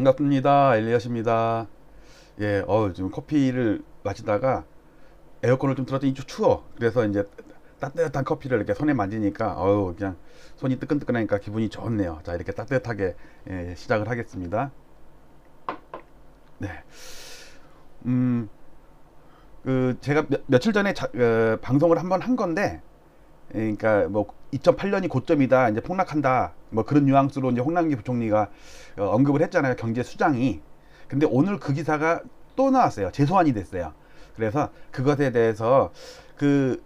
반갑습니다. 엘리엇입니다. 예, 지금 커피를 마시다가 에어컨을 좀 틀었더니 좀 추워. 그래서 이제 따뜻한 커피를 이렇게 손에 만지니까 그냥 손이 뜨끈뜨끈하니까 기분이 좋네요. 자, 이렇게 따뜻하게 시작을 하겠습니다. 네. 음, 제가 며칠 전에 방송을 한번 한 건데, 그러니까 뭐 2008년이 고점이다, 이제 폭락한다, 뭐 그런 뉘앙스로 이제 홍남기 부총리가 언급을 했잖아요. 경제 수장이. 근데 오늘 그 기사가 또 나왔어요. 재소환이 됐어요. 그래서 그것에 대해서 그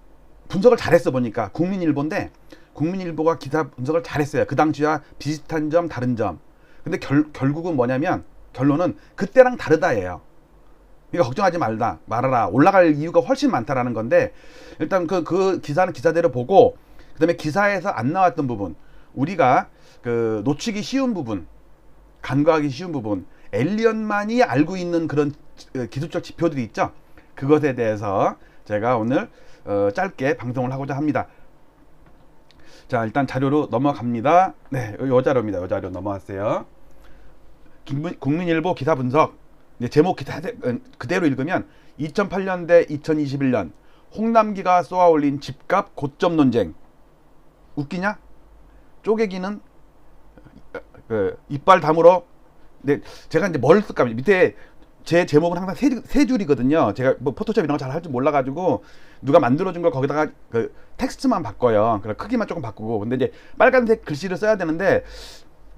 분석을 잘했어 보니까 국민일보인데, 국민일보가 기사 분석을 잘했어요. 그 당시와 비슷한 점, 다른 점. 근데 결국은 뭐냐면 결론은 그때랑 다르다예요. 그러니까 걱정하지 말아라. 올라갈 이유가 훨씬 많다라는 건데, 일단 그 기사는 기사대로 보고, 그 다음에 기사에서 안 나왔던 부분, 우리가 그 놓치기 쉬운 부분, 간과하기 쉬운 부분, 엘리엇만이 알고 있는 그런 기술적 지표들이 있죠. 그것에 대해서 제가 오늘 짧게 방송을 하고자 합니다. 자, 일단 자료로 넘어갑니다. 네, 요 자료입니다. 요 자료 넘어왔어요. 국민일보 기사 분석. 제목 기사 그대로 읽으면 2008년대 2021년 홍남기가 쏘아올린 집값 고점 논쟁. 웃기냐? 쪼개기는 이빨 다물어. 네, 제가 이제 뭘 쓸까? 밑에 제 제목은 항상 세 줄이거든요. 제가 뭐 포토샵 이런 거 잘 할 줄 몰라가지고 누가 만들어준 걸 거기다가 그 텍스트만 바꿔요. 그래 크기만 조금 바꾸고. 근데 이제 빨간색 글씨를 써야 되는데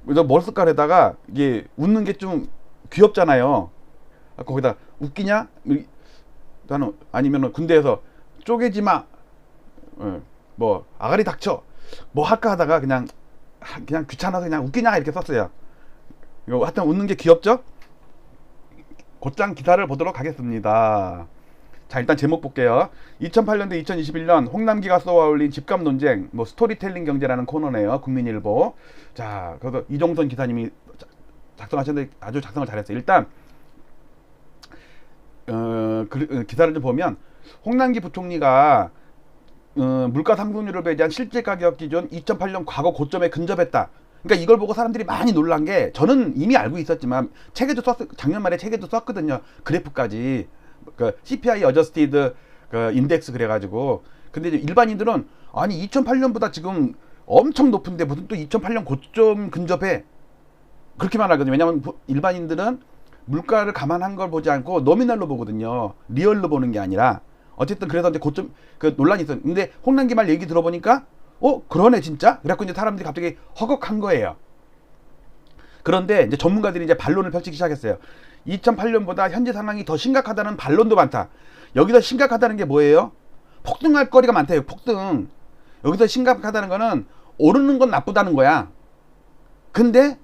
뭘 쓸까 하다가 이게 웃는 게 좀 귀엽잖아요. 거기다 웃기냐? 나는 아니면은 군대에서 쪼개지 마. 뭐 아가리 닥쳐. 뭐 할까 하다가 그냥 귀찮아서 그냥 웃기냐 이렇게 썼어요. 이거 하여튼 웃는 게 귀엽죠? 곧장 기사를 보도록 하겠습니다. 자, 일단 제목 볼게요. 2008년대 2021년 홍남기가 쏘아올린 집값 논쟁, 뭐 스토리텔링 경제라는 코너네요. 국민일보. 자, 그래서 이종선 기사님이 작성하셨는데 아주 작성을 잘했어요. 일단 기사를 좀 보면 홍남기 부총리가 물가 상승률을 배제한 실제 가격 기준 2008년 과거 고점에 근접했다. 그러니까 이걸 보고 사람들이 많이 놀란 게, 저는 이미 알고 있었지만 책에도 작년 말에 책에도 썼거든요. 그래프까지 그 CPI 어저스티드 그 인덱스 그래가지고. 근데 이제 일반인들은 아니 2008년보다 지금 엄청 높은데 무슨 또 2008년 고점 근접해, 그렇게만 알거든요. 왜냐하면 일반인들은 물가를 감안한 걸 보지 않고 노미널로 보거든요. 리얼로 보는 게 아니라. 어쨌든 그래서 이제 고점 그 논란이 있었는데, 근데 홍남기 말 얘기 들어보니까 그러네 진짜. 그래갖고 이제 사람들이 갑자기 허걱한 거예요. 그런데 이제 전문가들이 이제 반론을 펼치기 시작했어요. 2008년보다 현재 상황이 더 심각하다는 반론도 많다. 여기서 심각하다는 게 뭐예요? 폭등할 거리가 많대요. 폭등. 여기서 심각하다는 거는 오르는 건 나쁘다는 거야. 근데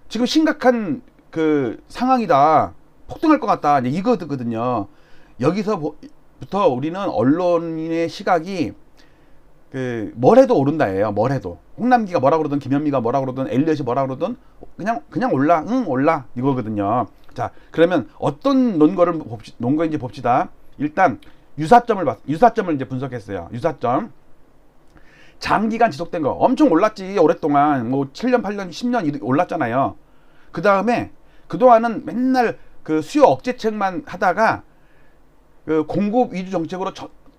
지금 심각한 그 상황이다. 폭등할 것 같다. 이거거든요. 여기서부터 우리는 언론인의 시각이 뭘 해도 오른다예요. 뭘 해도. 홍남기가 뭐라 그러든 김현미가 뭐라 그러든 엘리엇이 뭐라 그러든 그냥 올라. 응, 올라. 이거거든요. 자, 그러면 어떤 논거인지 봅시다. 일단 유사점을 이제 분석했어요. 유사점. 장기간 지속된 거 엄청 올랐지. 오랫동안 뭐 7년, 8년, 10년 올랐잖아요. 그다음에 그동안은 맨날 그 수요 억제책만 하다가 그 공급 위주 정책으로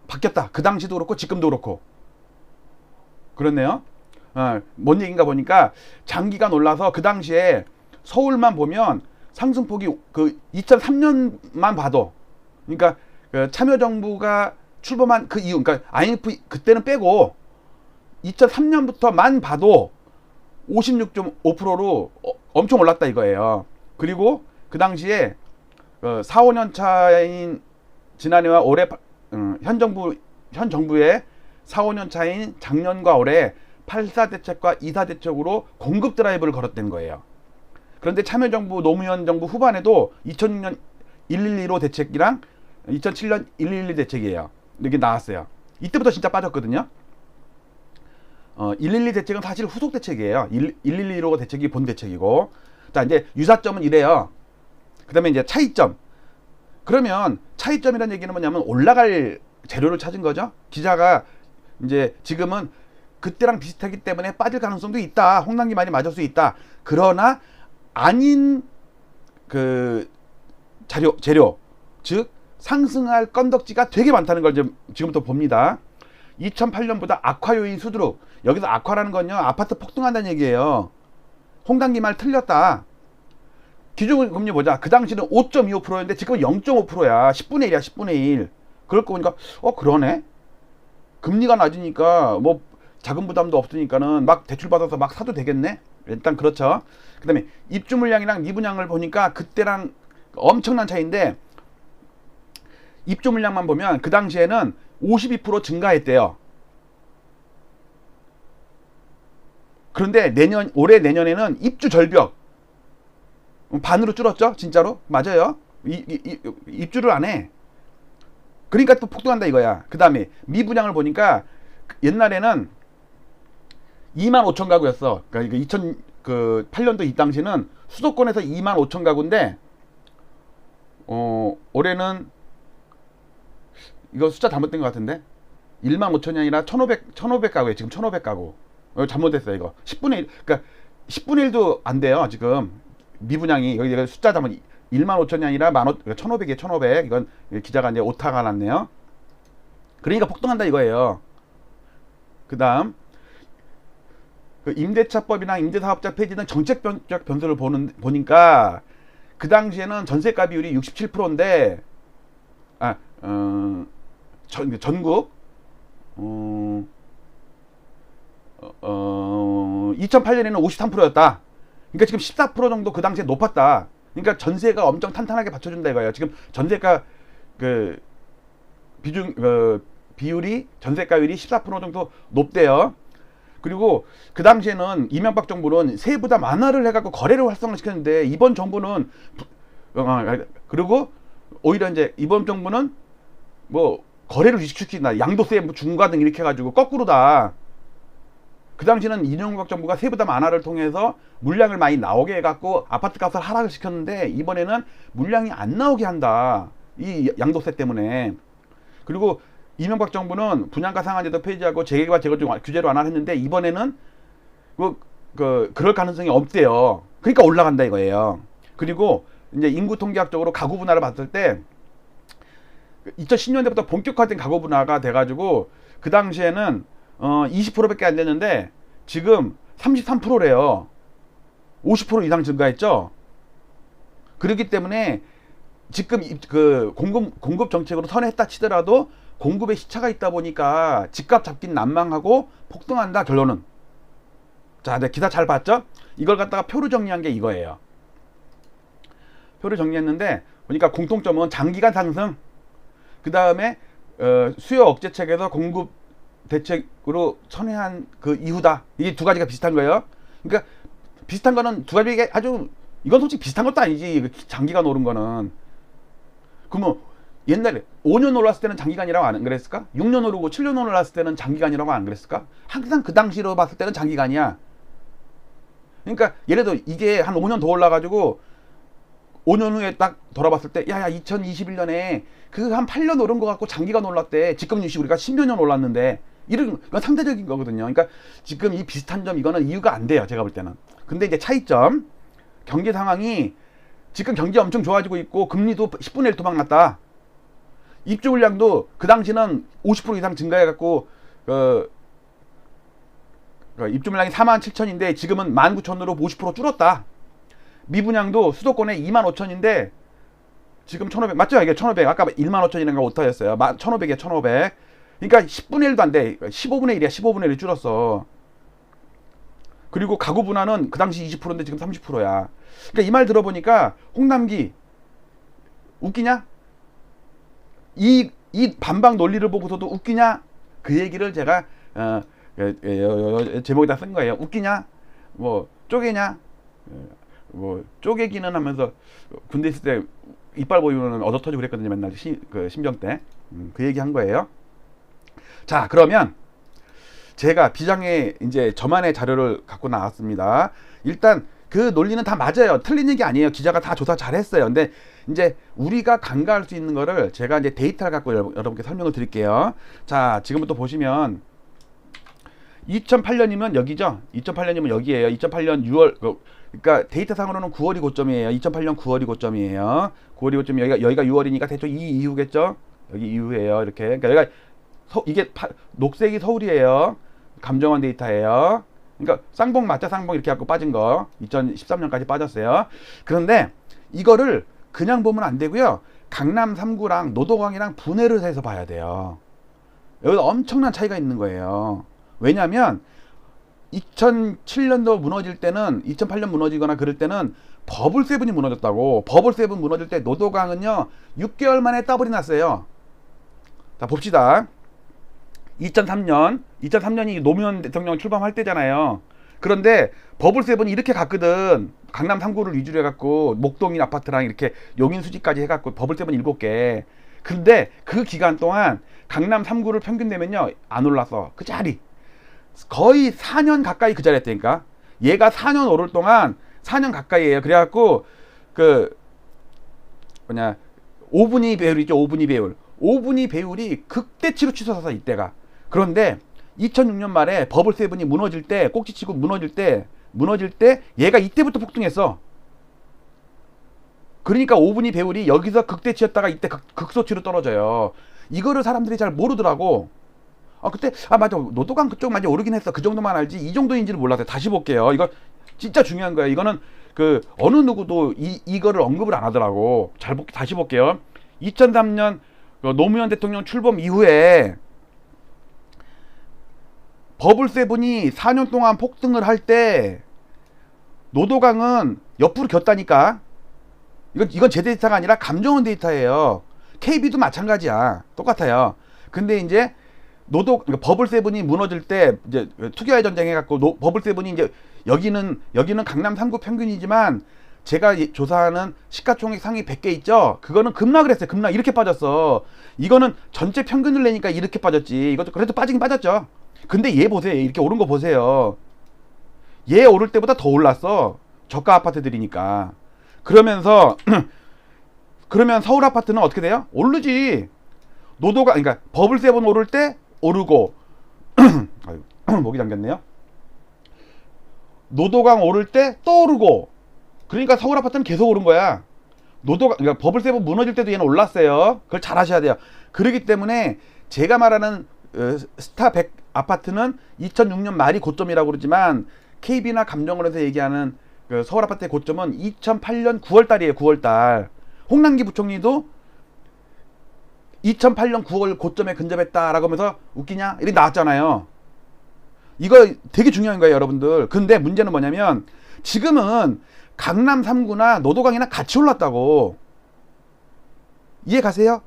바뀌었다. 그 당시도 그렇고 지금도 그렇고. 그렇네요. 뭔 얘기인가 보니까 장기간 올라서 그 당시에 서울만 보면 상승폭이 그 2003년만 봐도, 그러니까 그 참여정부가 출범한 그 이후, 그러니까 IMF 그때는 빼고 2003년부터만 봐도 56.5%로 엄청 올랐다 이거예요. 그리고 그 당시에 4, 5년 차인 지난해와 올해 현 정부의 4, 5년 차인 작년과 올해 8.4 대책과 2.4 대책으로 공급 드라이브를 걸었던 거예요. 그런데 참여정부 노무현 정부 후반에도 2006년 112로 대책이랑 2007년 112 대책이에요. 이게 나왔어요. 이때부터 진짜 빠졌거든요. 112 대책은 사실 후속 대책이에요. 112로 대책이 본 대책이고. 자, 이제 유사점은 이래요. 그 다음에 이제 차이점. 그러면 차이점이라는 얘기는 뭐냐면 올라갈 재료를 찾은 거죠. 기자가 이제 지금은 그때랑 비슷하기 때문에 빠질 가능성도 있다. 홍남기 말이 맞을 수 있다. 그러나 아닌 그 재료, 즉 상승할 건덕지가 되게 많다는 걸 지금부터 봅니다. 2008년보다 악화 요인 수두룩. 여기서 악화라는 건요, 아파트 폭등한다는 얘기예요. 홍당기 말 틀렸다. 기준금리 보자. 그 당시는 5.25%였는데 지금은 0.5%야. 10분의 1이야, 10분의 1. 그럴 거 보니까, 그러네? 금리가 낮으니까, 뭐, 자금 부담도 없으니까는 막 대출받아서 막 사도 되겠네? 일단 그렇죠. 그 다음에 입주 물량이랑 미분양을 보니까 그때랑 엄청난 차이인데, 입주 물량만 보면 그 당시에는 52% 증가했대요. 그런데 올해 내년에는 입주 절벽 반으로 줄었죠. 진짜로 맞아요. 입주를 안 해. 그러니까 또 폭등한다 이거야. 그 다음에 미분양을 보니까 옛날에는 2만 5천 가구였어. 그러니까 2008년도 이 당시는 수도권에서 2만 5천 가구인데 올해는 이거 숫자 잘못된 것 같은데 1만 5천이 아니라 1,500 가구에 지금 1,500 가구. 잘못됐어요 이거. 10분의 1. 그러니까 10분의 1도 안 돼요 지금. 미분양이 여기 숫자 잘못 1만 5천이 아니라 1,500이에요. 1,500. 이건 기자가 이제 오타가 났네요. 그러니까 폭등한다 이거예요. 그다음 그 임대차법이나 임대사업자 폐지는 정책적 변수를 보니까 그 당시에는 전세가 비율이 67%인데 전국 2008년에는 53%였다. 그러니까 지금 14% 정도 그 당시에 높았다. 그러니까 전세가 엄청 탄탄하게 받쳐준다 이거예요. 지금 전세가 그 비율이 전세가율이 14% 정도 높대요. 그리고 그 당시에는 이명박 정부는 세보다 완화를 해갖고 거래를 활성화 시켰는데 이번 정부는 그리고 오히려 이제 이번 정부는 뭐 거래를 위축시킨다. 양도세 뭐 중과 등 이렇게 해가지고 거꾸로다. 그 당시는 이명박 정부가 세부담 완화를 통해서 물량을 많이 나오게 해갖고 아파트 값을 하락을 시켰는데 이번에는 물량이 안 나오게 한다. 이 양도세 때문에. 그리고 이명박 정부는 분양가 상한제도 폐지하고 재개발 재건축 규제를 완화했는데 이번에는 그럴 가능성이 없대요. 그러니까 올라간다 이거예요. 그리고 이제 인구 통계학적으로 가구 분화를 봤을 때 2010년대부터 본격화된 가구 분화가 돼가지고 그 당시에는 20%밖에 안 됐는데 지금 33%래요. 50% 이상 증가했죠. 그렇기 때문에 지금 그 공급 정책으로 선회했다 치더라도 공급에 시차가 있다 보니까 집값 잡긴 난망하고 폭등한다 결론은. 자, 네, 기사 잘 봤죠? 이걸 갖다가 표로 정리한 게 이거예요. 표를 정리했는데 보니까 공통점은 장기간 상승, 그 다음에 수요 억제책에서 공급 대책으로 선회한 그 이후다. 이게 두 가지가 비슷한 거예요. 그러니까 비슷한 거는 두 가지가 아주 이건 솔직히 비슷한 것도 아니지. 장기간 오른 거는. 그러면 옛날에 5년 올랐을 때는 장기간이라고 안 그랬을까? 6년 오르고 7년 올랐을 때는 장기간이라고 안 그랬을까? 항상 그 당시로 봤을 때는 장기간이야. 그러니까 예를 들어 이게 한 5년 더 올라가지고 5년 후에 딱 돌아봤을 때 야야 2021년에 그 한 8년 오른 거 갖고 장기간 올랐대. 집값 유시 우리가 10여 년 올랐는데 이런 건 상대적인 거거든요. 그러니까 지금 이 비슷한 점 이거는 이유가 안 돼요. 제가 볼 때는. 근데 이제 차이점 경제 상황이 지금 경제 엄청 좋아지고 있고 금리도 10분의 1 도망 났다. 입주 물량도 그 당시는 50% 이상 증가해갖고 입주 물량이 47,000인데 지금은 19,000으로 50% 줄었다. 미분양도 수도권에 25,000인데 지금 1,500 맞죠? 이게 1,500 아까 15,000이라는 거 오타였어요. 1,500이야 1,500. 그러니까 10분의 1도 안 돼. 15분의 1이야 15분의 1이 줄었어. 그리고 가구 분화는 그 당시 20%인데 지금 30%야. 그러니까 이 말 들어보니까 홍남기 웃기냐? 이 반박 논리를 보고서도 웃기냐? 그 얘기를 제가 제목에다 쓴 거예요. 웃기냐? 뭐 쪼개냐? 뭐 쪼개기는 하면서 군대 있을 때 이빨 보이면 얻어 터지고 그랬거든요. 맨날 그 심정 때. 그 얘기 한 거예요. 자, 그러면 제가 비장의 이제 저만의 자료를 갖고 나왔습니다. 일단 그 논리는 다 맞아요. 틀린 얘기 아니에요. 기자가 다 조사 잘했어요. 근데 이제 우리가 간과할 수 있는 거를 제가 이제 데이터를 갖고 여러분께 설명을 드릴게요. 자, 지금부터 보시면 2008년이면 여기죠. 2008년이면 여기에요. 2008년 6월 그러니까 데이터상으로는 9월이 고점이에요. 2008년 9월이 고점이에요. 9월이 고점, 여기가 6월이니까 대충 이 이후겠죠. 여기 이후에요. 이렇게. 그러니까 여기가 이게 녹색이 서울이에요. 감정원 데이터예요. 그러니까 쌍봉 맞자, 쌍봉 이렇게 갖고 빠진 거 2013년까지 빠졌어요. 그런데 이거를 그냥 보면 안 되고요. 강남 3구랑 노도강이랑 분해를 해서 봐야 돼요. 여기서 엄청난 차이가 있는 거예요. 왜냐하면 2007년도 무너질 때는, 2008년 무너지거나 그럴 때는 버블 세븐이 무너졌다고. 버블 세븐 무너질 때 노도강은요 6개월 만에 더블이 났어요. 자 봅시다. 2003년이 노무현 대통령 출범할 때잖아요. 그런데 버블 세븐이 이렇게 갔거든. 강남 3구를 위주로 해갖고 목동인 아파트랑 이렇게 용인 수지까지 해갖고 버블 세븐 7개. 근데 그 기간 동안 강남 3구를 평균 내면요 안 올랐어. 그 자리 거의 4년 가까이 그 자리에 했다니까. 얘가 4년 오를 동안 4년 가까이에요. 그래갖고 그 뭐냐 5분위 배율 있죠. 5분위 배율. 5분위 배율이 극대치로 치솟아서 이때가. 그런데 2006년 말에 버블 세븐이 무너질 때, 꼭지치고 무너질 때 얘가 이때부터 폭등했어. 그러니까 5분위 배율이 여기서 극대치였다가 이때 극소치로 떨어져요. 이거를 사람들이 잘 모르더라고. 그때 맞아, 노도강 그쪽 많이 오르긴 했어. 그 정도만 알지 이 정도인지를 몰랐어요. 다시 볼게요. 이거 진짜 중요한 거예요. 이거는 그 어느 누구도 이거를 언급을 안 하더라고. 다시 볼게요. 2003년 노무현 대통령 출범 이후에 버블 세븐이 4년 동안 폭등을 할 때 노도강은 옆으로 겼다니까. 이건 제 데이터가 아니라 감정원 데이터예요. KB도 마찬가지야. 똑같아요. 근데 이제 그러니까 버블 세븐이 무너질 때 이제 투기와의 전쟁 해갖고 버블 세븐이 이제 여기는 강남 3구 평균이지만 제가 조사하는 시가총액 상위 100개 있죠. 그거는 급락을 했어요. 급락 이렇게 빠졌어. 이거는 전체 평균을 내니까 이렇게 빠졌지. 이것도 그래도 빠지긴 빠졌죠. 근데 얘 보세요. 이렇게 오른 거 보세요. 얘 오를 때보다 더 올랐어. 저가 아파트들이니까. 그러면 서울 아파트는 어떻게 돼요? 오르지. 그러니까 버블 세븐 오를 때 오르고 아유, 목이 잠겼네요. 노도강 오를 때 또 오르고. 그러니까 서울 아파트는 계속 오른 거야. 그러니까 버블 세븐 무너질 때도 얘는 올랐어요. 그걸 잘 아셔야 돼요. 그렇기 때문에 제가 말하는 스타 100 아파트는 2006년 말이 고점이라고 그러지만 KB나 감정원에서 얘기하는 그 서울 아파트의 고점은 2008년 9월달이에요. 9월달. 홍남기 부총리도 2008년 9월 고점에 근접했다라고 하면서 웃기냐? 이렇게 나왔잖아요. 이거 되게 중요한 거예요, 여러분들. 근데 문제는 뭐냐면 지금은 강남 3구나 노도강이나 같이 올랐다고. 이해 가세요?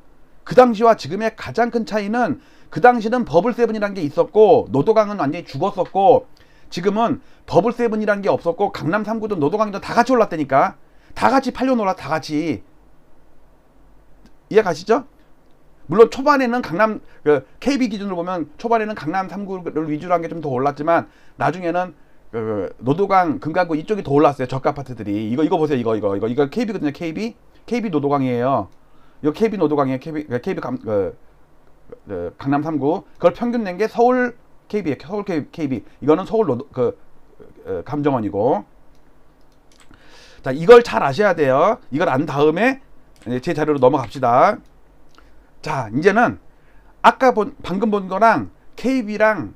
그 당시와 지금의 가장 큰 차이는 그 당시는 버블 세븐이라는 게 있었고 노도강은 완전히 죽었었고 지금은 버블 세븐이라는 게 없었고 강남 3구도 노도강도 다 같이 올랐다니까. 다 같이 팔려 놀아. 다 같이. 이해 가시죠? 물론 초반에는 KB 기준으로 보면 초반에는 강남 3구를 위주로 한 게 좀 더 올랐지만 나중에는 노도강, 금강구 이쪽이 더 올랐어요. 저가 아파트들이. 이거 보세요. 이거 KB거든요. KB 노도강이에요. 이거 KB 노도강이에요. KB 강남 3구. 그걸 평균 낸 게 서울 KB예요. 서울 KB. 이거는 서울 감정원이고. 자, 이걸 잘 아셔야 돼요. 이걸 안 다음에 제 자료로 넘어갑시다. 자, 이제는 방금 본 거랑 KB랑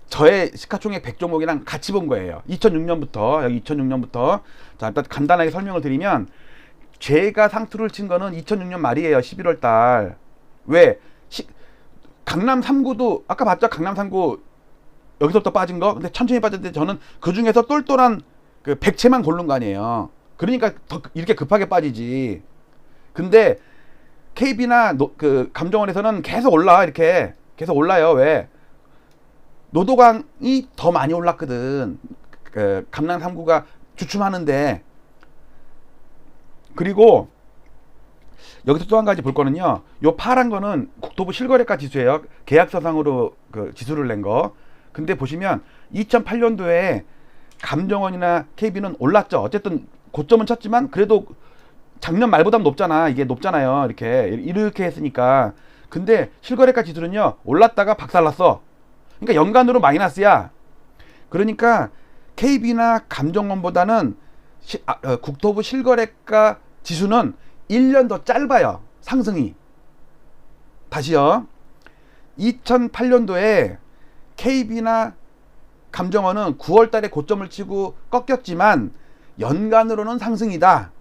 저의 시가총액 100종목이랑 같이 본 거예요. 2006년부터. 여기 2006년부터. 자, 일단 간단하게 설명을 드리면 제가 상투를 친 거는 2006년 말이에요. 11월 달. 왜? 강남 3구도 아까 봤죠? 강남 3구 여기서부터 빠진 거. 근데 천천히 빠졌는데 저는 그 중에서 똘똘한 그 100채만 고른 거 아니에요. 그러니까 더 이렇게 급하게 빠지지. 근데 KB나 그 감정원에서는 계속 올라. 이렇게 계속 올라요. 왜? 노도강이 더 많이 올랐거든. 강남 3구가 주춤하는데. 그리고 여기서 또 한 가지 볼 거는요. 요 파란 거는 국토부 실거래가 지수예요. 계약서상으로 그 지수를 낸 거. 근데 보시면 2008년도에 감정원이나 KB는 올랐죠. 어쨌든 고점은 쳤지만 그래도 작년 말보다 높잖아. 이게 높잖아요. 이렇게 했으니까. 근데 실거래가 지수는요. 올랐다가 박살났어. 그러니까 연간으로 마이너스야. 그러니까 KB나 감정원보다는 국토부 실거래가 지수는 1년 더 짧아요. 상승이. 다시요. 2008년도에 KB나 감정원은 9월 달에 고점을 치고 꺾였지만 연간으로는 상승이다.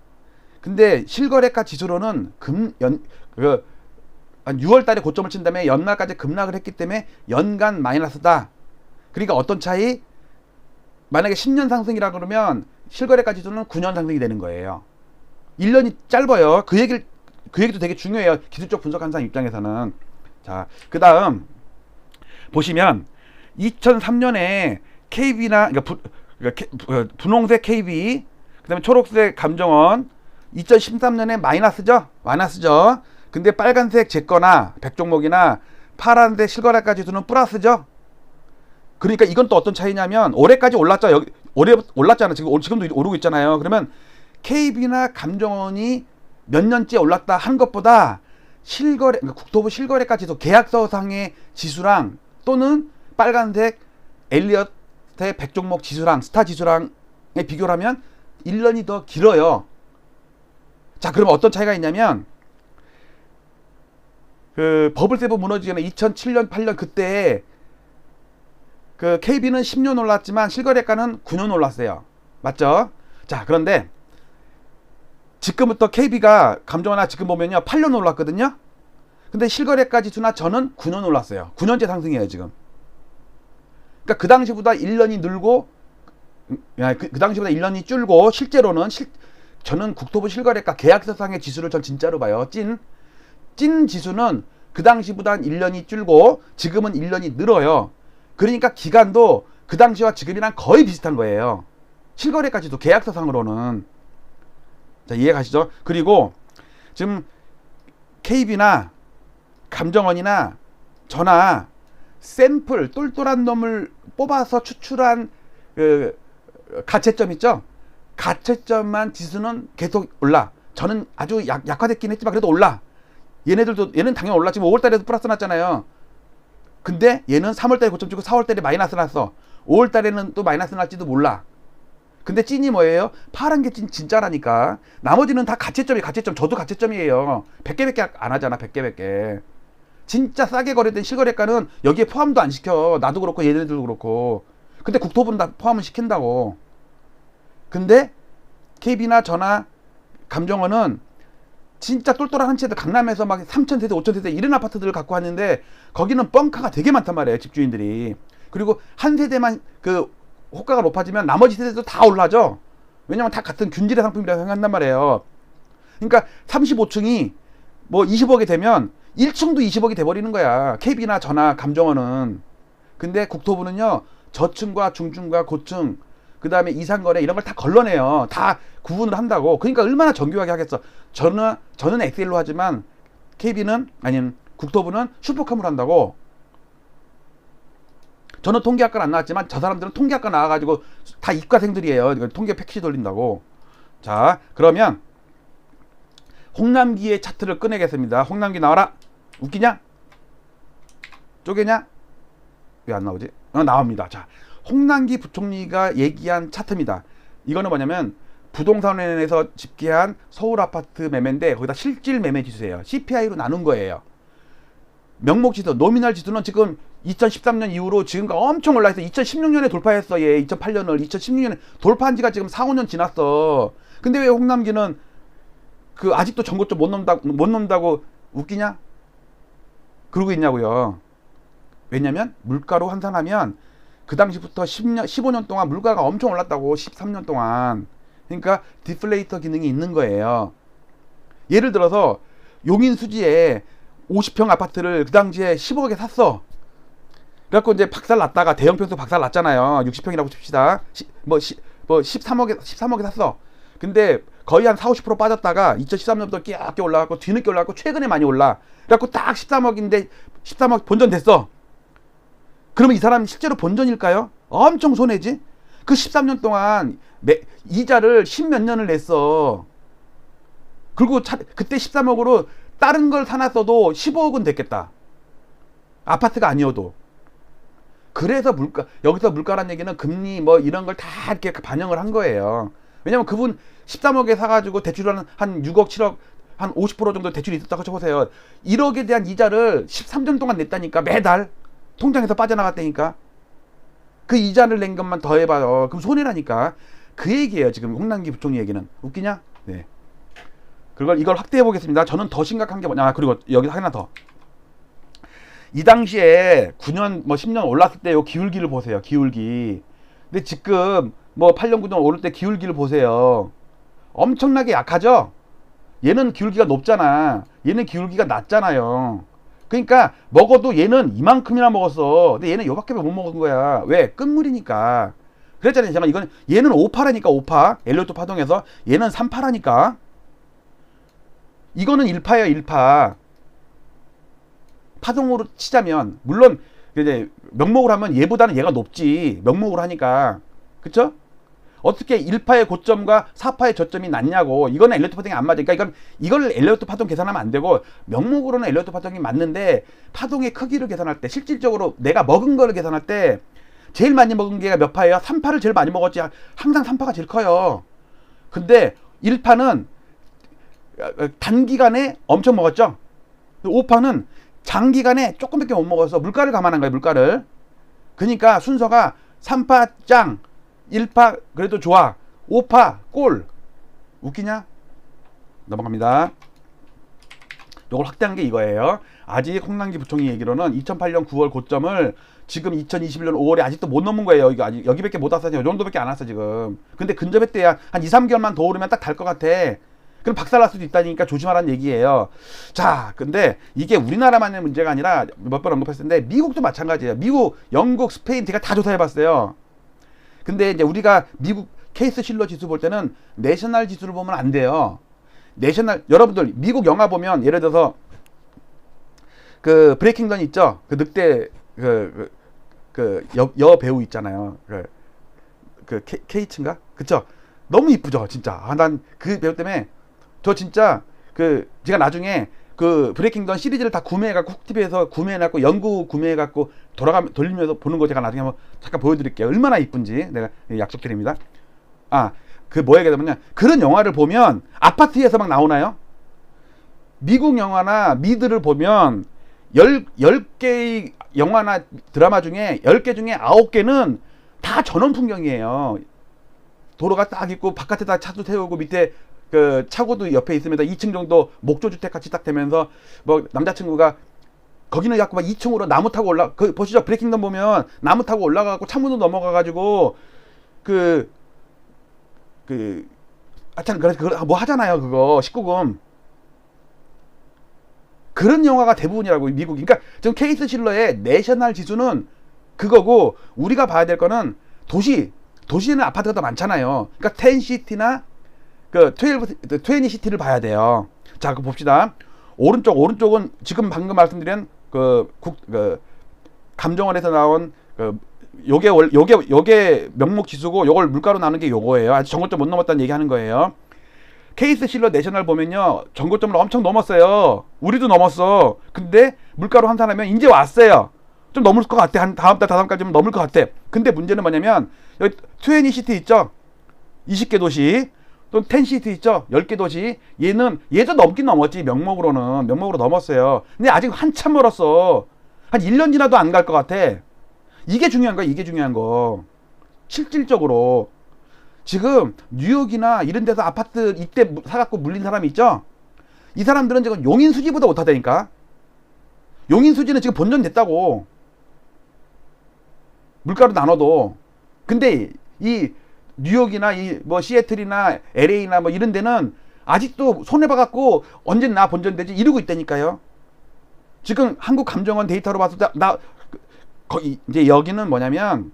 근데 실거래가 지수로는 한 6월 달에 고점을 친 다음에 연말까지 급락을 했기 때문에 연간 마이너스다. 그러니까 어떤 차이? 만약에 10년 상승이라 그러면 실거래가 지수는 9년 상승이 되는 거예요. 1년이 짧아요. 그 얘기도 되게 중요해요. 기술적 분석하는 사람 입장에서는. 자, 그 다음 보시면 2003년에 KB나 분홍색 KB, 그 다음에 초록색 감정원, 2013년에 마이너스죠. 근데 빨간색 제거나 백종목이나 파란색 실거래가 지수는 플러스죠. 그러니까 이건 또 어떤 차이냐면 올해까지 올랐죠. 올해 올랐잖아. 지금도 오르고 있잖아요. 그러면 KB나 감정원이 몇 년째 올랐다 한 것보다 그러니까 국토부 실거래가 지수 계약서상의 지수랑 또는 빨간색 엘리엇의 백종목 지수랑 스타 지수랑에 비교를 하면 1년이 더 길어요. 자, 그러면 어떤 차이가 있냐면 그 버블세븐 무너지기 전에 2007년 8년 그때 그 KB는 10년 올랐지만 실거래가는 9년 올랐어요. 맞죠? 자, 그런데 지금부터 KB가 감정원이나 지금 보면요 8년 올랐거든요. 근데 실거래가 지수나 저는 9년 올랐어요. 9년째 상승이에요 지금. 그러니까 그 당시보다 1년이 늘고 그 당시보다 1년이 줄고 실제로는 저는 국토부 실거래가 계약서상의 지수를 전 진짜로 봐요. 찐 지수는 그 당시보다 1년이 줄고 지금은 1년이 늘어요. 그러니까 기간도 그 당시와 지금이랑 거의 비슷한 거예요. 실거래까지도 계약서상으로는. 자, 이해 가시죠? 그리고 지금 KB나 감정원이나 저나 샘플 똘똘한 놈을 뽑아서 추출한 그 가채점 있죠? 가채점만 지수는 계속 올라. 저는 아주 약화됐긴 했지만 그래도 올라. 얘는 당연히 올라. 지금 5월달에도 플러스 났잖아요. 근데 얘는 3월달에 고점 치고 4월달에 마이너스 났어. 5월달에는 또 마이너스 날지도 몰라. 근데 찐이 뭐예요? 파란 게 진짜라니까. 나머지는 다 가채점. 저도 가채점이에요. 100개밖에 안 하잖아. 100개. 진짜 싸게 거래된 실거래가는 여기에 포함도 안 시켜. 나도 그렇고 얘네들도 그렇고. 근데 국토부는 다 포함을 시킨다고. 근데 KB나 저나 감정원은 진짜 똘똘한 한 채들 강남에서 막 3,000세대 5,000세대 이런 아파트들을 갖고 왔는데 거기는 뻥카가 되게 많단 말이에요. 집주인들이. 그리고 한 세대만 그 호가가 높아지면 나머지 세대도 다 올라죠. 왜냐면 다 같은 균질의 상품이라고 생각한단 말이에요. 그러니까 35층이 뭐 20억이 되면 1층도 20억이 돼버리는 거야. KB나 저나 감정원은. 근데 국토부는요 저층과 중층과 고층 그 다음에 이상거래 이런 걸 다 걸러내요. 다 구분을 한다고. 그러니까 얼마나 정교하게 하겠어. 저는 엑셀로 하지만 KB는 아니면 국토부는 슈퍼컴으로 한다고. 저는 통계학과 안 나왔지만 저 사람들은 통계학과 나와가지고 다 이과생들이에요. 통계 패키지 돌린다고. 자, 그러면 홍남기의 차트를 꺼내겠습니다. 홍남기 나와라. 웃기냐? 쪼개냐? 왜 안 나오지? 나옵니다. 자, 홍남기 부총리가 얘기한 차트입니다. 이거는 뭐냐면 부동산원에서 집계한 서울 아파트 매매인데 거기다 실질 매매 지수예요. CPI로 나눈 거예요. 명목 지수, 노미널 지수는 지금 2013년 이후로 지금까지 엄청 올라있어. 2016년에 돌파했어. 얘 2008년을 2016년에 돌파한 지가 지금 4, 5년 지났어. 근데 왜 홍남기는 그 아직도 전고점 못 넘다고 웃기냐? 그러고 있냐고요. 왜냐면 물가로 환산하면 그 당시부터 15년 동안 물가가 엄청 올랐다고. 13년 동안. 그러니까 디플레이터 기능이 있는 거예요. 예를 들어서 용인 수지에 50평 아파트를 그 당시에 10억에 샀어. 그래갖고 이제 박살 났다가 대형 평수 박살 났잖아요. 60평이라고 칩시다. 13억에 샀어. 근데 거의 한 40~50% 빠졌다가 2013년부터 끼약끼 올라갔고 뒤늦게 올라갔고 최근에 많이 올라. 그래갖고 딱 13억인데 13억 본전 됐어. 그러면 이 사람 실제로 본전일까요? 엄청 손해지. 그 13년 동안 이자를 10몇 년을 냈어. 그리고 그때 13억으로 다른 걸 사놨어도 15억은 됐겠다. 아파트가 아니어도. 그래서 여기서 물가란 얘기는 금리 뭐 이런 걸 다 이렇게 반영을 한 거예요. 왜냐면 그분 13억에 사가지고 대출을 한 6억, 7억, 한 50% 정도 대출이 있었다고 쳐보세요. 1억에 대한 이자를 13년 동안 냈다니까. 매달 통장에서 빠져나갔다니까. 그 이자를 낸 것만 더해봐요. 그럼 손해라니까. 그 얘기예요. 지금 홍남기 부총리 얘기는. 웃기냐? 네. 이걸 확대해 보겠습니다. 저는 더 심각한 게 뭐냐. 그리고 여기 하나 더. 이 당시에 9년 뭐 10년 올랐을 때 요 기울기를 보세요. 기울기. 근데 지금 뭐 8년 9년 오를 때 기울기를 보세요. 엄청나게 약하죠? 얘는 기울기가 높잖아. 얘는 기울기가 낮잖아요. 그러니까 먹어도 얘는 이만큼이나 먹었어. 근데 얘는 요밖에 못 먹은 거야. 왜? 끝물이니까. 그랬잖아요. 제가 이건 얘는 5파라니까 5파. 엘리어트 파동에서 얘는 3파라니까. 이거는 1파예요. 1파. 파동으로 치자면 물론 이제 명목으로 하면 얘보다는 얘가 높지. 명목으로 하니까. 그쵸? 어떻게 1파의 고점과 4파의 저점이 낮냐고. 이거는 엘리어트 파동이 안 맞아. 그러니까 이걸 엘리어트 파동 계산하면 안 되고 명목으로는 엘리어트 파동이 맞는데 파동의 크기를 계산할 때 실질적으로 내가 먹은 거를 계산할 때 제일 많이 먹은 게 몇 파예요? 3파를 제일 많이 먹었지. 항상 3파가 제일 커요. 근데 1파는 단기간에 엄청 먹었죠. 5파는 장기간에 조금밖에 못 먹어서 물가를 감안한 거예요. 물가를. 그러니까 순서가 3파 짱, 1파 그래도 좋아, 5파 꼴. 웃기냐? 넘어갑니다. 요걸 확대한 게 이거예요. 아직 홍남기 부총리 얘기로는 2008년 9월 고점을 지금 2021년 5월에 아직도 못 넘은 거예요. 이거 아직 여기밖에 못 왔어. 요 정도밖에 안 왔어 지금. 근데 근접했대야 한 2, 3개월만 더 오르면 딱 달 것 같아. 그럼 박살날 수도 있다니까 조심하라는 얘기예요. 자, 근데 이게 우리나라만의 문제가 아니라 몇 번 언급했을 텐데 미국도 마찬가지예요. 미국, 영국, 스페인 제가 다 조사해봤어요. 근데 이제 우리가 미국 케이스 실러 지수 볼 때는 내셔널 지수를 보면 안 돼요. 내셔널, 여러분들 미국 영화 보면 예를 들어서 그 브레이킹 던 있죠? 그 늑대 여 배우 있잖아요. 케이츠인가? 그쵸? 너무 이쁘죠, 진짜. 아, 난 그 배우 때문에 저 진짜 제가 나중에 그 브레이킹 던 시리즈를 다 구매해갖고 훅TV에서 구매해갖고 연구 구매해갖고 돌리면서 보는 거 제가 나중에 한번 잠깐 보여드릴게요. 얼마나 이쁜지 내가 약속드립니다. 아, 뭐 얘기하냐면 그런 영화를 보면 아파트에서 막 나오나요? 미국 영화나 미드를 보면 10개의 영화나 드라마 중에 10개 중에 9개는 다 전원 풍경이에요. 도로가 딱 있고 바깥에다 차도 세우고 밑에 그 차고도 옆에 있으면서 2층 정도 목조주택 같이 딱 되면서 뭐 남자친구가 거기는 자꾸 막 2층으로 나무 타고 보시죠. 브레이킹던 보면 나무 타고 올라가고 창문도 넘어가가지고 하여튼 그거 뭐 하잖아요. 그거 19금 그런 영화가 대부분이라고 미국이. 그러니까 지금 케이스 실러의 내셔널 지수는 그거고 우리가 봐야 될 거는 도시에는 아파트가 더 많잖아요. 그러니까 10시티나 20시티를 봐야 돼요. 자, 그거 봅시다. 오른쪽은 지금 방금 말씀드린 감정원에서 나온 요게 명목 지수고 요걸 물가로 나누는 게 요거예요. 아직 정고점 못 넘었다는 얘기 하는 거예요. 케이스 실러 내셔널 보면요. 정고점을 엄청 넘었어요. 우리도 넘었어. 근데 물가로 환산하면 이제 왔어요. 좀 넘을 것 같아. 한 다음 달, 다다음 달쯤 넘을 것 같아. 근데 문제는 뭐냐면 여기 20시티 있죠? 20개 도시. 또 10시티 있죠? 10개 도시. 얘도 넘긴 넘었지. 명목으로 넘었어요. 근데 아직 한참 멀었어. 한 1년 지나도 안 갈 것 같아. 이게 중요한 거야. 이게 중요한 거. 실질적으로 지금 뉴욕이나 이런 데서 아파트 이때 사갖고 물린 사람이 있죠? 이 사람들은 지금 용인 수지보다 못하다니까. 용인 수지는 지금 본전됐다고. 물가로 나눠도. 근데 이 뉴욕이나 이 뭐 시애틀이나 LA나 뭐 이런 데는 아직도 손해봐갖고 언제 나 본전되지 이러고 있다니까요. 지금 한국감정원 데이터로 봐서 거기 이제 여기는 뭐냐면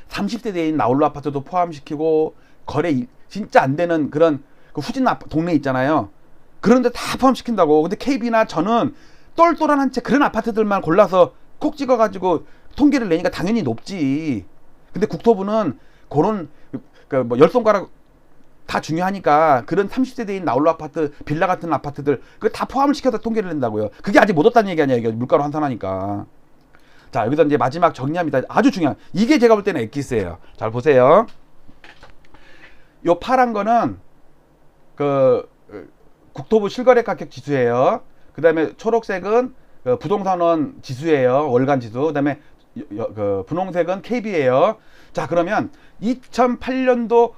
30세대인 나홀로 아파트도 포함시키고 거래 진짜 안 되는 그런 후진 동네 있잖아요. 그런데 다 포함시킨다고. 근데 KB나 저는 똘똘한 한 채 그런 아파트들만 골라서 콕 찍어가지고 통계를 내니까 당연히 높지. 근데 국토부는 그런 뭐 열 손가락 다 중요하니까 그런 30세대인 나홀로 아파트, 빌라 같은 아파트들 그거 다 포함을 시켜서 통계를 낸다고요. 그게 아직 못 왔다는 얘기 아니야. 이게 물가로 환산하니까. 자, 여기서 이제 마지막 정리합니다. 아주 중요한. 이게 제가 볼 때는 엑기스예요. 잘 보세요. 요 파란 거는 그 국토부 실거래 가격 지수예요. 그 다음에 초록색은 부동산원 지수예요. 월간 지수. 그 다음에 그 분홍색은 KB예요. 자, 그러면 2008년도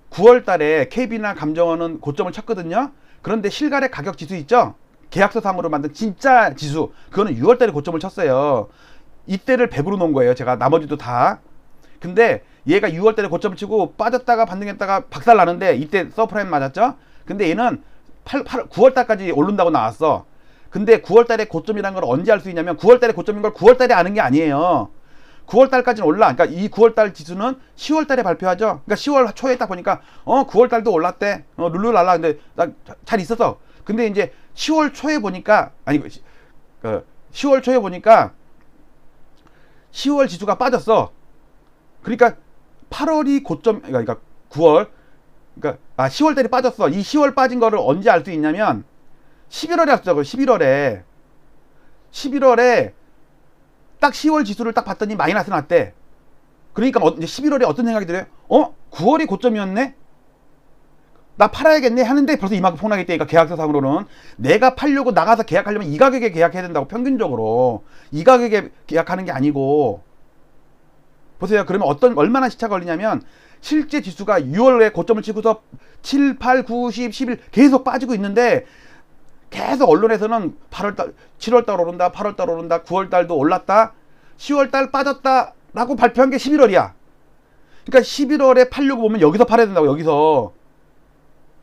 9월 달에 KB나 감정원은 고점을 쳤거든요. 그런데 실거래 가격 지수 있죠? 계약서상으로 만든 진짜 지수. 그거는 6월 달에 고점을 쳤어요. 이때를 100으로 놓은 거예요. 제가 나머지도 다. 근데 얘가 6월 달에 고점을 치고 빠졌다가 반등했다가 박살 나는데 이때 서프라임 맞았죠? 근데 얘는 9월 달까지 오른다고 나왔어. 근데 9월 달에 고점이라는 걸 언제 알 수 있냐면 9월 달에 고점인 걸 9월 달에 아는 게 아니에요. 9월 달까지는 올라. 그러니까 이 9월 달 지수는 10월 달에 발표하죠. 그러니까 10월 초에 딱 보니까 9월 달도 올랐대. 룰루랄라. 근데 나 잘 있었어. 근데 이제 10월 초에 보니까 10월 초에 보니까 10월 지수가 빠졌어. 그러니까 8월이 고점, 그러니까 9월, 그러니까 10월 달에 빠졌어. 이 10월 빠진 거를 언제 알 수 있냐면 11월에 알 수 있다고. 11월에 딱 10월 지수를 딱 봤더니 마이너스 났대. 그러니까 이제 11월에 어떤 생각이 들어요? 9월이 고점이었네? 나 팔아야겠네 하는데 벌써 이만큼 폭락했다니까. 계약서상으로는 내가 팔려고 나가서 계약하려면 이 가격에 계약해야 된다고. 평균적으로 이 가격에 계약하는 게 아니고. 보세요. 그러면 얼마나 시차 걸리냐면 실제 지수가 6월에 고점을 치고서 7, 8, 9, 10, 11 계속 빠지고 있는데 계속 언론에서는 8월달, 7월달 오른다, 8월달 오른다, 9월달도 올랐다, 10월달 빠졌다 라고 발표한 게 11월이야. 그러니까 11월에 팔려고 보면 여기서 팔아야 된다고. 여기서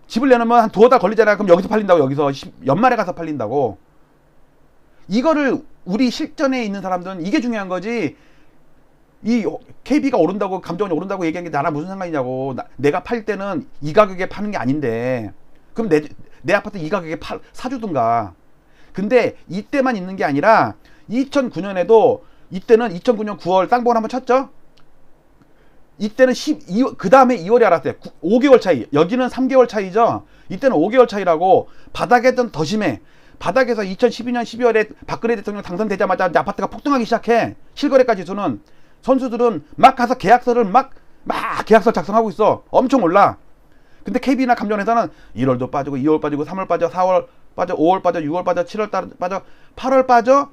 집을 내놓으면 한 두어 달 걸리잖아. 그럼 여기서 팔린다고. 여기서 연말에 가서 팔린다고. 이거를 우리 실전에 있는 사람들은 이게 중요한 거지. 이 KB가 오른다고, 감정원이 오른다고 얘기한 게 나랑 무슨 상관이냐고. 내가 팔 때는 이 가격에 파는 게 아닌데 그럼 내 아파트 이 가격에 사주든가. 근데 이때만 있는 게 아니라 2009년에도 이때는 2009년 9월 쌍봉을 한번 쳤죠. 이때는 그 다음에 2월에 알았어요. 5개월 차이. 여기는 3개월 차이죠. 이때는 5개월 차이라고. 바닥에는 더 심해. 바닥에서 2012년 12월에 박근혜 대통령 당선되자마자 아파트가 폭등하기 시작해. 실거래가 지수는. 선수들은 막 가서 계약서를 막 계약서 작성하고 있어. 엄청 올라. 근데 KB나 감정원에서는 1월도 빠지고 2월 빠지고 3월 빠져 4월 빠져 5월 빠져 6월 빠져 7월 빠져 8월 빠져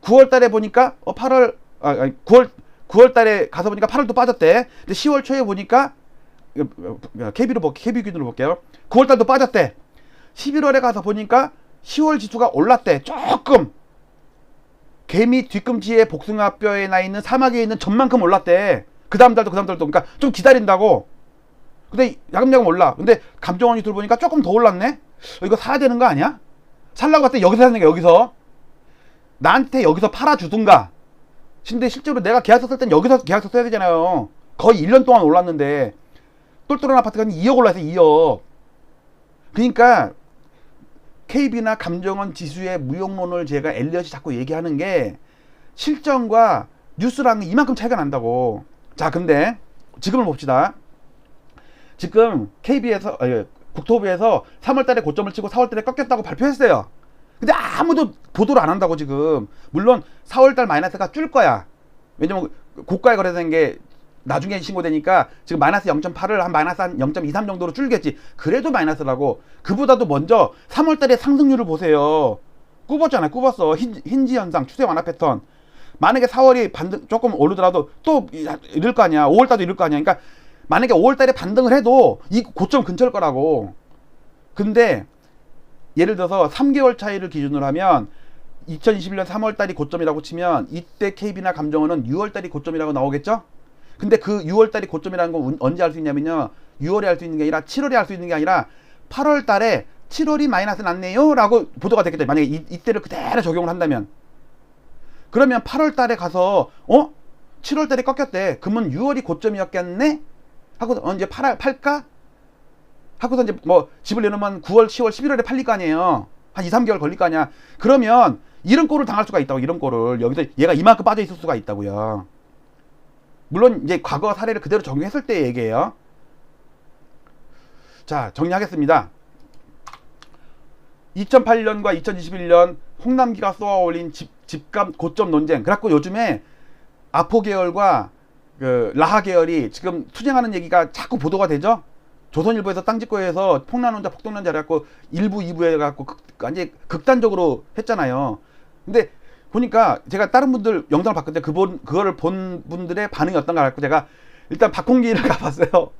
9월 달에 보니까 9월 달에 가서 보니까 8월도 빠졌대. 근데 10월 초에 보니까 KB 기준으로 볼게요. 9월 달도 빠졌대. 11월에 가서 보니까 10월 지수가 올랐대. 조금. 개미 뒤꿈치에 복숭아뼈에 나 있는 사막에 있는 점만큼 올랐대. 그 다음 달도 그러니까 좀 기다린다고. 근데 야금야금 올라. 근데 감정원이 들어보니까 조금 더 올랐네. 이거 사야 되는 거 아니야? 살라고 할때 여기서 사는 게 여기서 나한테 여기서 팔아주든가. 근데 실제로 내가 계약서 쓸 땐 여기서 계약서 써야 되잖아요. 거의 1년 동안 올랐는데 똘똘한 아파트가 2억 올라서 2억. 그러니까 KB나 감정원 지수의 무용론을 제가 엘리엇이 자꾸 얘기하는 게 실전과 뉴스랑 이만큼 차이가 난다고. 자, 근데 지금을 봅시다. 지금 KB에서 국토부에서 3월달에 고점을 치고 4월달에 꺾였다고 발표했어요. 근데 아무도 보도를 안 한다고. 지금 물론 4월달 마이너스가 줄 거야. 왜냐면 고가에 거래된 게 나중에 신고되니까 지금 마이너스 0.8을 한 마이너스 한 0.23 정도로 줄겠지. 그래도 마이너스라고. 그보다도 먼저 3월달에 상승률을 보세요. 굽었잖아요. 굽었어. 힌지 현상, 추세 완화 패턴. 만약에 4월이 반등 조금 오르더라도 또 이럴 거 아니야. 5월달도 이럴 거 아니야. 그러니까 만약에 5월달에 반등을 해도 이 고점 근처일 거라고. 근데 예를 들어서 3개월 차이를 기준으로 하면 2021년 3월달이 고점이라고 치면 이때 KB나 감정원은 6월달이 고점이라고 나오겠죠? 근데 그 6월달이 고점이라는 건 언제 알 수 있냐면요. 6월에 알 수 있는 게 아니라 7월에 알 수 있는 게 아니라 8월달에 7월이 마이너스 났네요 라고 보도가 됐겠죠. 만약에 이때를 그대로 적용을 한다면. 그러면 8월달에 가서 7월달에 꺾였대. 그러면 6월이 고점이었겠네? 하고 이제 팔까? 하고서 이제 뭐 집을 내놓으면 9월, 10월, 11월에 팔릴 거 아니에요. 한 2, 3개월 걸릴 거 아니야. 그러면 이런 꼴을 당할 수가 있다고. 이런 꼴을. 여기서 얘가 이만큼 빠져 있을 수가 있다고요. 물론 이제 과거 사례를 그대로 적용했을 때 얘기예요. 자, 정리하겠습니다. 2008년과 2021년 홍남기가 쏘아올린 집값 고점 논쟁. 그래갖고 요즘에 아포 계열과 그 라하 계열이 지금 투쟁하는 얘기가 자꾸 보도가 되죠. 조선일보에서 땅집고에서 폭난론자 폭동론자 해갖고 1부 2부 해갖고 완전히 극단적으로 했잖아요. 근데 보니까 제가 다른 분들 영상을 봤는데 그거를 본 분들의 반응이 어떤가 갖고 제가 일단 박홍기를 가봤어요.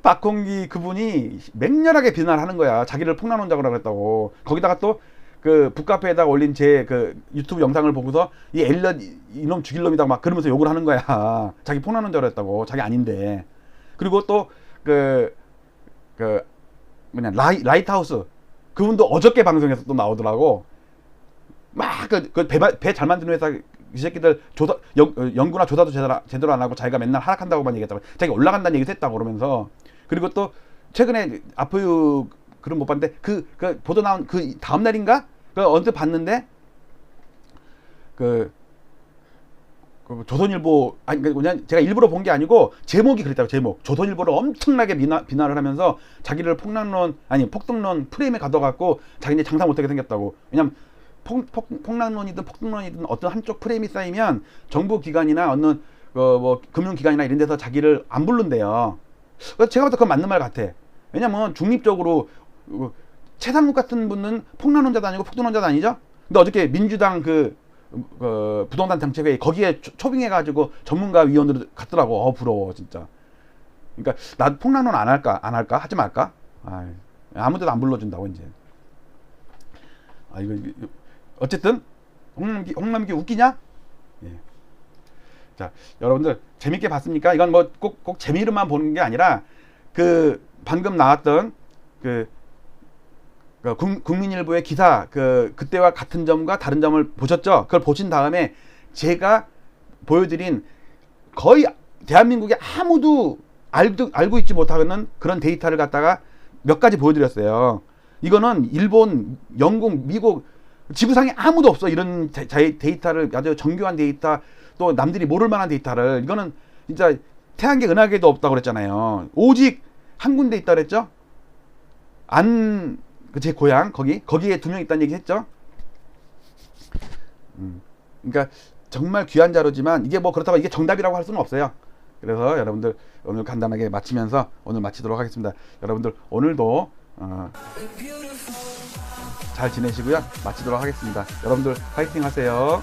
박홍기 그분이 맹렬하게 비난을 하는 거야. 자기를 폭난론자라고 그랬다고. 거기다가 또 그 북카페에다가 올린 제 그 유튜브 영상을 보고서 이 엘리엇 이놈 죽일 놈이다 막 그러면서 욕을 하는 거야. 자기 폭난론자로 했다고. 자기 아닌데. 그리고 또 뭐냐 라이트하우스 그분도 어저께 방송에서 또 나오더라고. 막 배 잘 만드는 회사 이 새끼들 연구나 조사도 제대로 안 하고 자기가 맨날 하락한다고만 얘기했다고. 자기가 올라간다는 얘기도 했다고 그러면서. 그리고 또 최근에 아프유 그런 못 봤는데 그 보도 나온 그 다음 날인가 언뜻 봤는데 그 조선일보 아니 그냥 제가 일부러 본 게 아니고 제목이 그랬다고. 제목 조선일보를 엄청나게 비난을 하면서 자기를 폭동론 프레임에 가둬갖고 자기네 장사 못하게 생겼다고. 왜냐면 폭락론이든 폭동론이든 어떤 한쪽 프레임이 쌓이면 정부 기관이나 어느 뭐 금융기관이나 이런 데서 자기를 안 부른대요. 제가 봐도 그건 맞는 말 같아. 왜냐면 중립적으로 최상욱 같은 분은 폭락론자도 아니고 폭동론자도 아니죠. 근데 어저께 민주당 부동산 정책회의 거기에 초빙해가지고 전문가 위원으로 갔더라고. 부러워 진짜. 그러니까 나 폭락론 안 할까 하지 말까? 아무데도 안 불러준다고 이제. 이거 어쨌든 홍남기 웃기냐? 예. 자, 여러분들 재밌게 봤습니까? 이건 뭐 꼭 재미로만 보는 게 아니라 방금 나왔던 국민일보의 기사 그때와 같은 점과 다른 점을 보셨죠? 그걸 보신 다음에 제가 보여드린 거의 대한민국에 아무도 알고 있지 못하는 그런 데이터를 갖다가 몇 가지 보여드렸어요. 이거는 일본, 영국, 미국 지구상에 아무도 없어. 이런 데이터를 아주 정교한 데이터 또 남들이 모를 만한 데이터를. 이거는 진짜 태양계 은하계도 없다고 그랬잖아요. 오직 한 군데 있다 그랬죠. 제 고향 거기에 2명 있다는 얘기 했죠. 그러니까 정말 귀한 자료지만 이게 뭐 그렇다고 이게 정답이라고 할 수는 없어요. 그래서 여러분들 오늘 간단하게 마치면서 오늘 마치도록 하겠습니다. 여러분들 오늘도 잘 지내시고요. 마치도록 하겠습니다. 여러분들 파이팅 하세요.